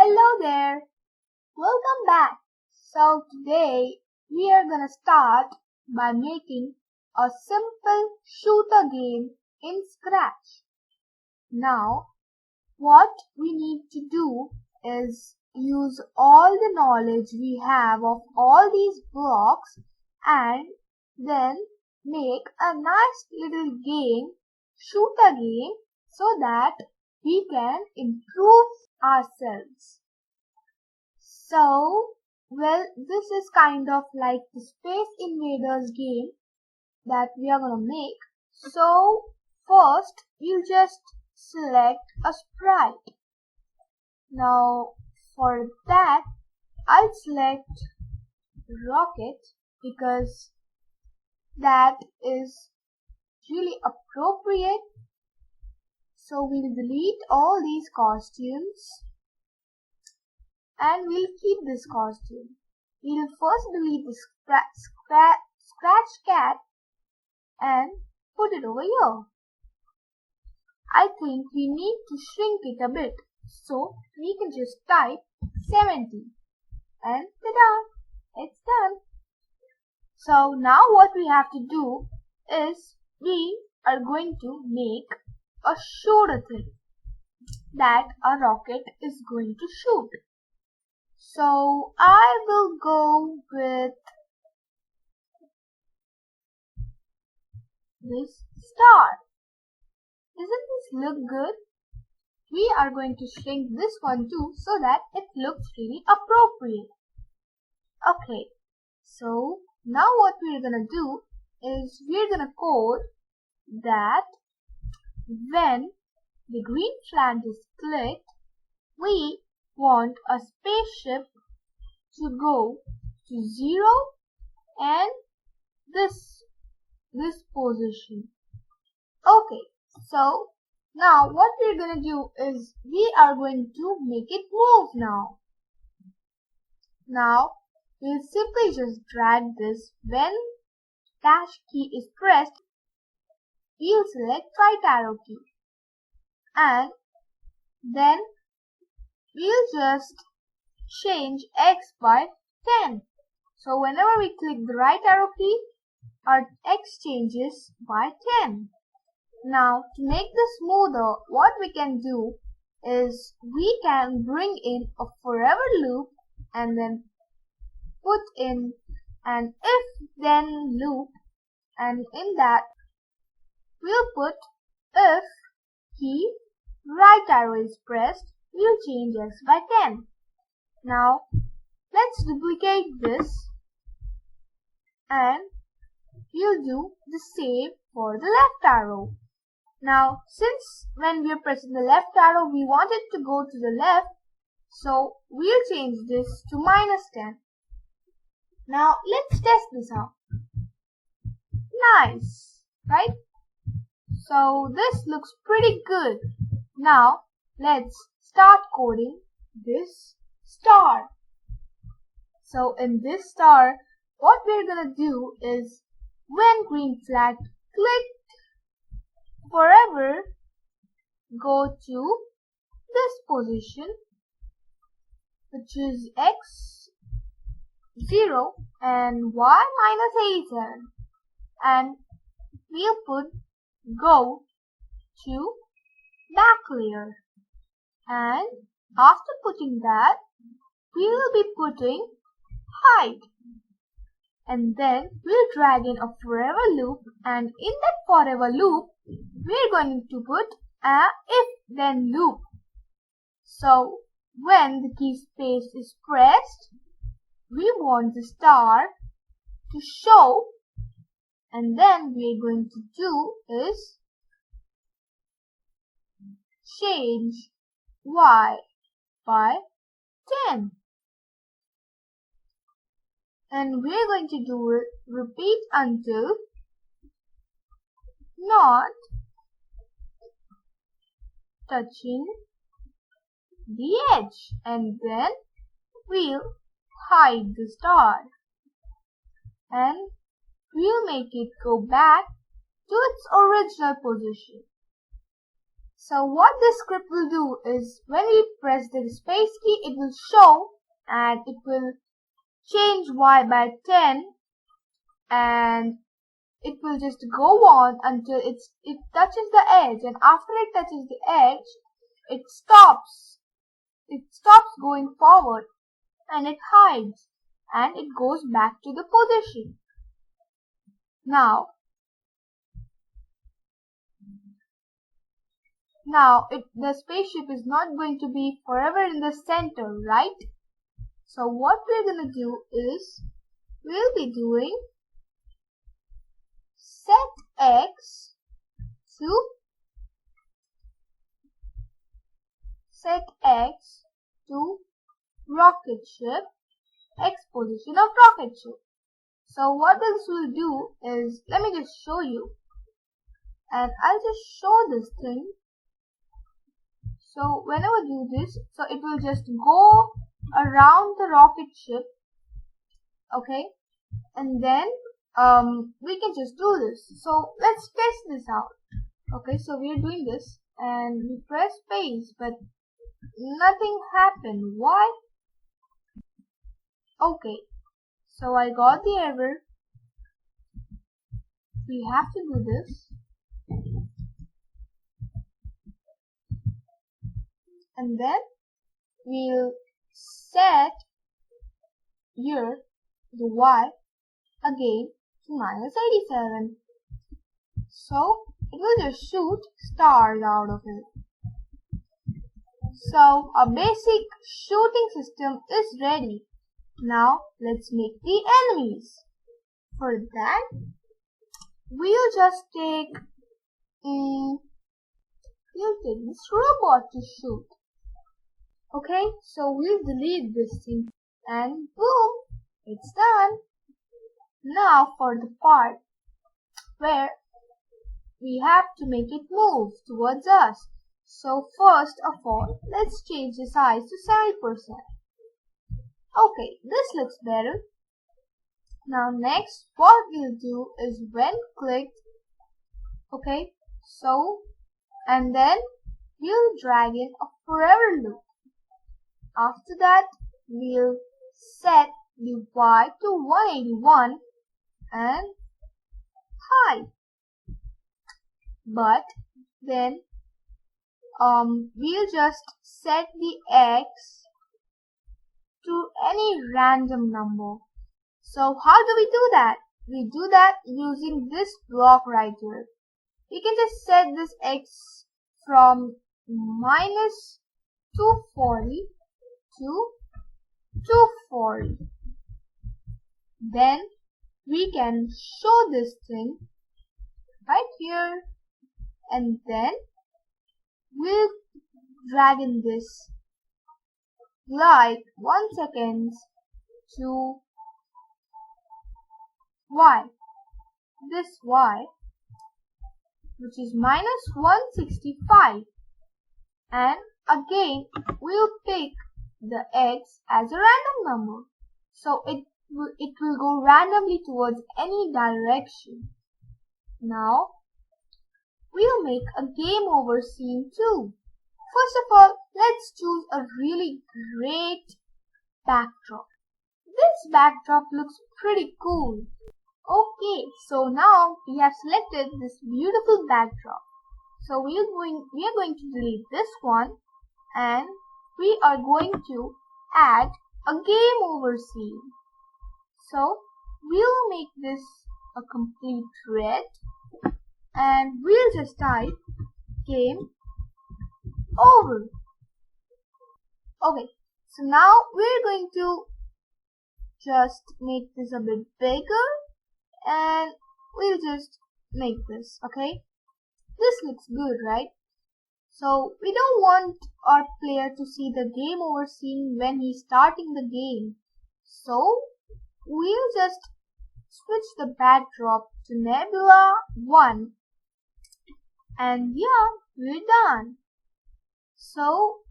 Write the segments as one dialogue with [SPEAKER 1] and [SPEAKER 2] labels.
[SPEAKER 1] Hello there, welcome back. So today we are gonna start by making a simple shooter game in Scratch. Now what we need to do is use all the knowledge we have of all these blocks and then make a nice little game, shooter game, so that we can improve ourselves. So, this is kind of like the Space Invaders game that we are gonna make. So, first we'll just select a sprite. Now, for that, I'll select Rocket because that is really appropriate. So, we'll delete all these costumes and we'll keep this costume. We'll first delete the Scratch Cat and put it over here. I think we need to shrink it a bit, so we can just type 70 and ta-da! It's done. So now what we have to do is we are going to make a shooter thing that a rocket is going to shoot. So I will go with this star. Doesn't this look good? We are going to shrink this one too so that it looks really appropriate. Okay, so now what we're gonna do is we're gonna code that when the green flag is clicked, we want a spaceship to go to 0 and this position. Okay, so now what we're gonna do is we are going to make it move now. Now we'll simply just drag this. When dash key is pressed, we'll select right arrow key and then we'll just change X by 10. So whenever we click the right arrow key, our X changes by 10. Now to make this smoother, what we can do is we can bring in a forever loop and then put in an if then loop, and in that we'll put if key right arrow is pressed, we'll change X by 10. Now let's duplicate this and we'll do the same for the left arrow. Now since when we are pressing the left arrow we want it to go to the left, so we'll change this to -10. Now let's test this out. Nice, right? So this looks pretty good. Now let's start coding this star. So in this star, what we're gonna do is when green flag clicked, forever go to this position, which is X 0 and Y -87, and we'll put go to back layer, and after putting that we will be putting height, and then we'll drag in a forever loop, and in that forever loop we're going to put a if then loop. So when the key space is pressed, we want the star to show, and then we're going to do is change Y by 10. And we're going to do it, repeat until not touching the edge, and then we'll hide the star and we'll make it go back to its original position. So what this script will do is when we press the space key, it will show and it will change y by 10 and it will just go on until it touches the edge, and after it touches the edge, it stops going forward and it hides and it goes back to the position. Now the spaceship is not going to be forever in the center, right? So what we're going to do is we'll be doing set x to rocket ship, x position of rocket ship. So what this will do is, let me just show you, and I'll just show this thing. So whenever I do this, so it will just go around the rocket ship, okay, and then we can just do this. So let's test this out. Okay, so we are doing this and we press space, but nothing happened. Why? Okay, so I got the error. We have to do this. And then we'll set here the y again to -87. So it will just shoot stars out of it. So a basic shooting system is ready. Now let's make the enemies. For that, we'll just take this robot to shoot. Okay, so we'll delete this thing and boom, it's done. Now for the part where we have to make it move towards us. So first of all, let's change the size to 70%. Okay, this looks better. Now next, what we'll do is when clicked, okay, so, and then we'll drag in a forever loop. After that, we'll set the y to 181 and hide. But then we'll just set the x to any random number. So how do we do that? We do that using this block right here. We can just set this x from -240 to 240. Then we can show this thing right here, and then we'll drag in this like 1 second to y, this y, which is -165, and again we'll pick the x as a random number, so it will go randomly towards any direction. Now we'll make a game over scene too. First of all, let's choose a really great backdrop. This backdrop looks pretty cool. Okay, so now we have selected this beautiful backdrop. So we are going to delete this one, and we are going to add a game over scene. So we'll make this a complete red, and we'll just type game over. Okay, so now we're going to just make this a bit bigger, and we'll just make this, okay? This looks good, right? So we don't want our player to see the game over scene when he's starting the game. So we'll just switch the backdrop to Nebula 1, and yeah, we're done. So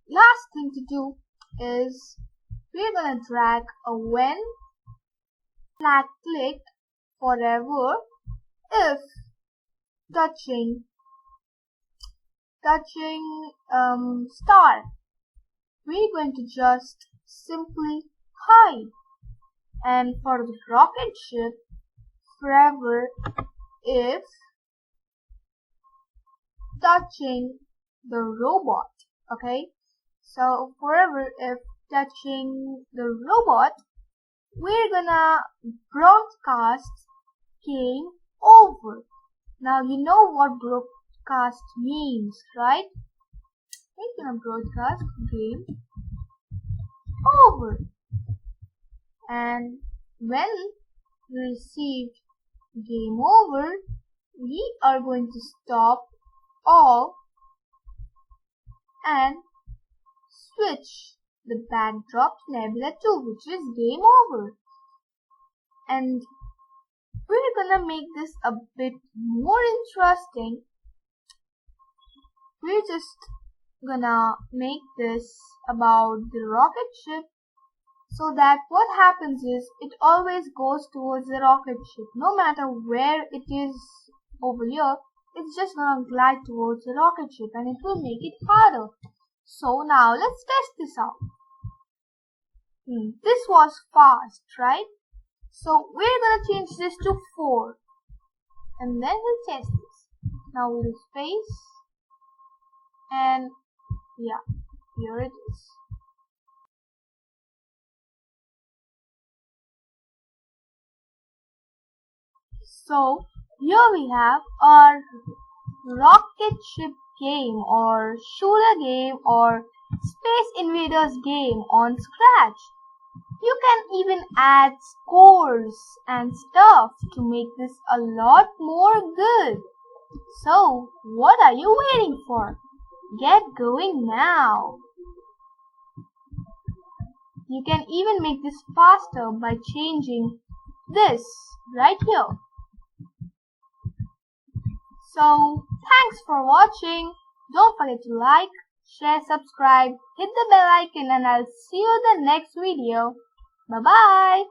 [SPEAKER 1] last thing to do is we're gonna drag a when flag clicked forever if touching star. We're going to just simply hide. And for the rocket ship, forever if touching the robot. Okay, so forever if touching the robot, we're gonna broadcast game over. Now you know what broadcast means, right? We're gonna broadcast game over. And when we receive game over, we are going to stop all and switch the backdrop to Nebula 2, which is game over. And we're gonna make this a bit more interesting. We're just gonna make this about the rocket ship, so that what happens is it always goes towards the rocket ship. No matter where it is over here, it's just gonna glide towards the rocket ship and it will make it harder. So now let's test this out. This was fast, right? So we're gonna change this to 4 and then we'll test this. Now we'll space and yeah, here it is. So here we have our rocket ship game or shooter game or Space Invaders game on Scratch. You can even add scores and stuff to make this a lot more good. So what are you waiting for? Get going now. You can even make this faster by changing this right here. So thanks for watching. Don't forget to like, share, subscribe, hit the bell icon, and I'll see you in the next video. Bye bye.